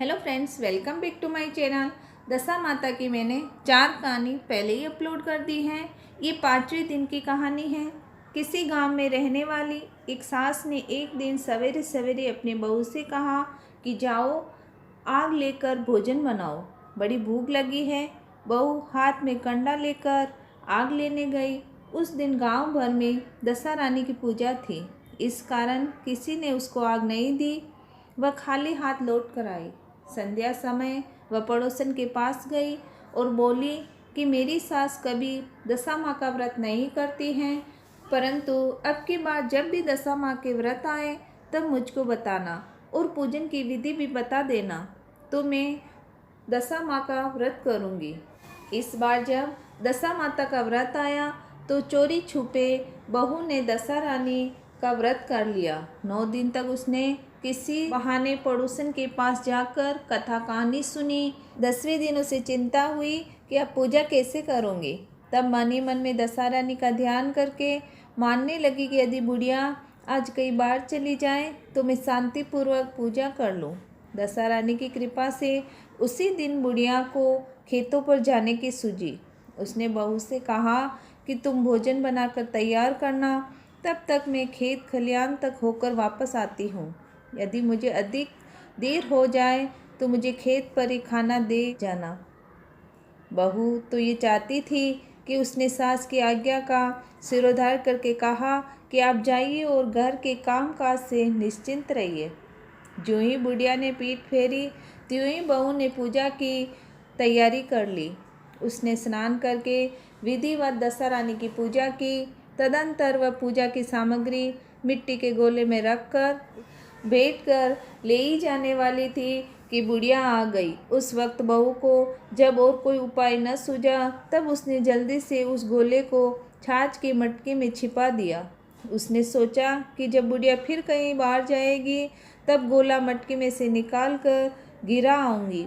Hello friends, welcome back to my channel. Dasha Mata की मैंने 4 कहानी पहले ही अपलोड कर दी हैं। ये 5वें दिन की कहानी है। किसी गांव में रहने वाली एक सास ने एक दिन सवेरे सवेरे अपने बहू से कहा कि जाओ आग लेकर भोजन बनाओ, बड़ी भूख लगी है। बहू हाथ में कंडा लेकर आग लेने गई। उस दिन गांव भर में दशा रानी की पूजा थी, इस कारण किसी ने उसको आग नहीं दी। वह खाली हाथ लौट कर आई। संध्या समय वह पड़ोसन के पास गई और बोली कि मेरी सास कभी दशा माँ का व्रत नहीं करती हैं, परंतु अब की बार जब भी दशा माँ के व्रत आए तब मुझको बताना और पूजन की विधि भी बता देना, तो मैं दशा माँ का व्रत करूँगी। इस बार जब दशा माता का व्रत आया तो चोरी छुपे बहू ने दशा रानी का व्रत कर लिया। 9 दिन तक उसने किसी बहाने पड़ोसन के पास जाकर कथा कहानी सुनी। 10वें दिन उसे चिंता हुई कि अब पूजा कैसे करूँगी। तब मन ही मन में दशा रानी का ध्यान करके मानने लगी कि यदि बुढ़िया आज कई बार चली जाए तो मैं शांतिपूर्वक पूजा कर लूँ। दशा रानी की कृपा से उसी दिन बुढ़िया को खेतों पर जाने की सूझी। उसने बहू से कहा कि तुम भोजन बनाकर तैयार करना, तब तक मैं खेत खलियान तक होकर वापस आती हूँ। यदि मुझे अधिक देर हो जाए तो मुझे खेत पर ही खाना दे जाना। बहू तो ये चाहती थी कि उसने सास की आज्ञा का सिरोधार करके कहा कि आप जाइए और घर के काम काज से निश्चिंत रहिए। ज्यों ही बुढ़िया ने पीठ फेरी त्यों ही बहू ने पूजा की तैयारी कर ली। उसने स्नान करके विधिवत दशा रानी की पूजा की। तदंतर वह पूजा की सामग्री मिट्टी के गोले में रखकर बैठकर ले ही जाने वाली थी कि बुढ़िया आ गई। उस वक्त बहू को जब और कोई उपाय न सूझा तब उसने जल्दी से उस गोले को छाछ के मटके में छिपा दिया। उसने सोचा कि जब बुढ़िया फिर कहीं बाहर जाएगी तब गोला मटके में से निकाल कर गिरा आऊँगी।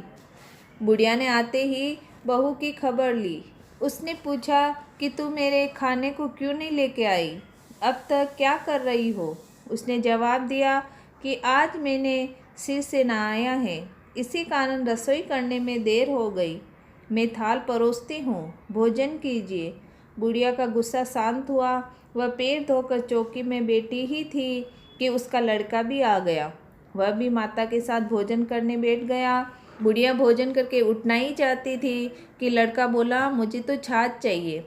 बुढ़िया ने आते ही बहू की खबर ली। उसने पूछा कि तू मेरे खाने को क्यों नहीं लेके आई, अब तक क्या कर रही हो। उसने जवाब दिया कि आज मैंने सिर से नहाया है, इसी कारण रसोई करने में देर हो गई। मैं थाल परोसती हूँ, भोजन कीजिए। बुढ़िया का गुस्सा शांत हुआ। वह पैर धोकर चौकी में बैठी ही थी कि उसका लड़का भी आ गया। वह भी माता के साथ भोजन करने बैठ गया। बुढ़िया भोजन करके उठना ही चाहती थी कि लड़का बोला, मुझे तो छाछ चाहिए।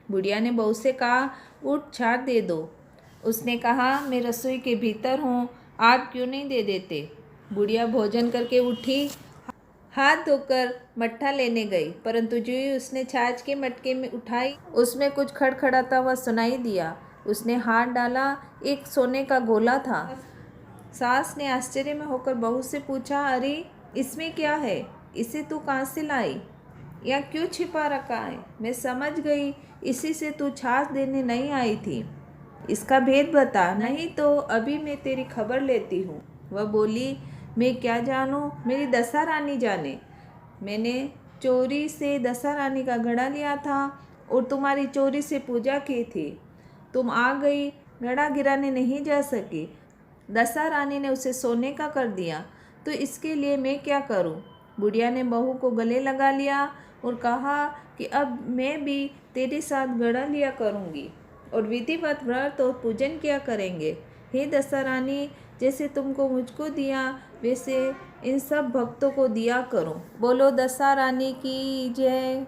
बुढ़िया ने बहू से कहा, उठ छाछ दे दो। उसने कहा, मैं रसोई के भीतर हूँ, आप क्यों नहीं दे देते। बुढ़िया भोजन करके उठी, हाथ धोकर मट्ठा लेने गई, परंतु जो ही उसने छाछ के मटके में उठाई उसमें कुछ खड़खड़ाता हुआ सुनाई दिया। उसने हाथ डाला, एक सोने का गोला था। सास ने आश्चर्य में होकर बहू से पूछा, अरे इसमें क्या है, इसे तू कहाँ से लाई या क्यों छिपा रखा है। मैं समझ गई इसी से तू छाछ देने नहीं आई थी, इसका भेद बता, नहीं तो अभी मैं तेरी खबर लेती हूँ। वह बोली, मैं क्या जानूँ, मेरी दशा रानी जाने। मैंने चोरी से दशा रानी का घड़ा लिया था और तुम्हारी चोरी से पूजा की थी। तुम आ गई, घड़ा गिराने नहीं जा सकी। दशा रानी ने उसे सोने का कर दिया, तो इसके लिए मैं क्या करूं। बुढ़िया ने बहू को गले लगा लिया और कहा कि अब मैं भी तेरे साथ घड़ा लिया करूंगी और विधिवत व्रत और पूजन किया करेंगे। हे दशा रानी, जैसे तुमको मुझको दिया वैसे इन सब भक्तों को दिया करो। बोलो दशा रानी की जय।